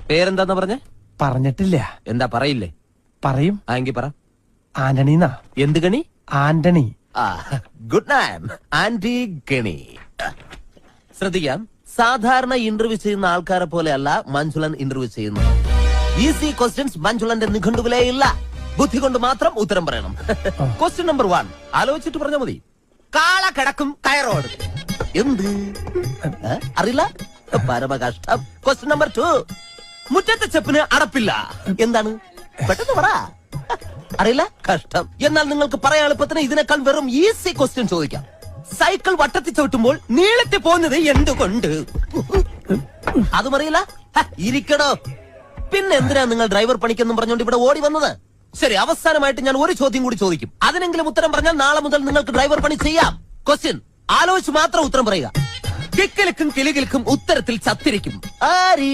പേരെന്താന്ന് പറഞ്ഞേ? പറഞ്ഞിട്ടില്ല. എന്താ പറയില്ലേ? പറയും. എങ്കിൽ പറ. ആന്റണിന്നാ. എന്ത് ഗണി? ആന്റണി. Good name. ആന്റി ഗണി. ശ്രദ്ധിക്കാം, സാധാരണ ഇന്റർവ്യൂ ചെയ്യുന്ന ആൾക്കാരെ പോലെയല്ല മഞ്ജുളൻ ഇന്റർവ്യൂ ചെയ്യുന്നത്. ഈസി ക്വസ്റ്റ്യൻസ് മഞ്ജുളന്റെ നിഘണ്ടുവിലേ ഇല്ല. ബുദ്ധി കൊണ്ട് മാത്രം ഉത്തരം പറയണം. ക്വസ്റ്റ്യൻ നമ്പർ 1 ആലോചിച്ചിട്ട് പറഞ്ഞാൽ മതി. കാള കിടക്കും കയറോട്. എന്ത് അറിയില്ല? പരമകഷ്ടം. ക്വസ്റ്റ്യൻ നമ്പർ 2 മുറ്റത്തെ ചെപ്പിന് അടപ്പില്ല. എന്താണ്? പെട്ടെന്ന് പറ. അറിയില്ല? കഷ്ടം. എന്നാൽ നിങ്ങൾക്ക് പറയാൻ എളുപ്പത്തിന് ഇതിനേക്കാൾ വെറും ഈസി ക്വസ്റ്റ്യൻ ചോദിക്കാം. സൈക്കിൾ വട്ടത്തിൽ ചവിട്ടുമ്പോൾ നീളത്തിൽ പോകുന്നത് എന്തുകൊണ്ട്? അതും അറിയില്ല? ഇരിക്കടോ. പിന്നെ എന്തിനാ നിങ്ങൾ ഡ്രൈവർ പണിക്കെന്നും പറഞ്ഞുകൊണ്ട് ഇവിടെ ഓടി വന്നത്? ശരി, അവസാനമായിട്ട് ഞാൻ ഒരു ചോദ്യം കൂടി ചോദിക്കും. അതിനെങ്കിലും ഉത്തരം പറഞ്ഞാൽ നാളെ മുതൽ നിങ്ങൾക്ക് ഡ്രൈവർ പണി ചെയ്യാം. ക്വസ്റ്റ്യൻ ആലോചിച്ച് മാത്രം ഉത്തരം പറയുക. കിക്കിലിക്കും കിളികിൽക്കും ഉത്തരത്തിൽ ചത്തിരിക്കും. ആരി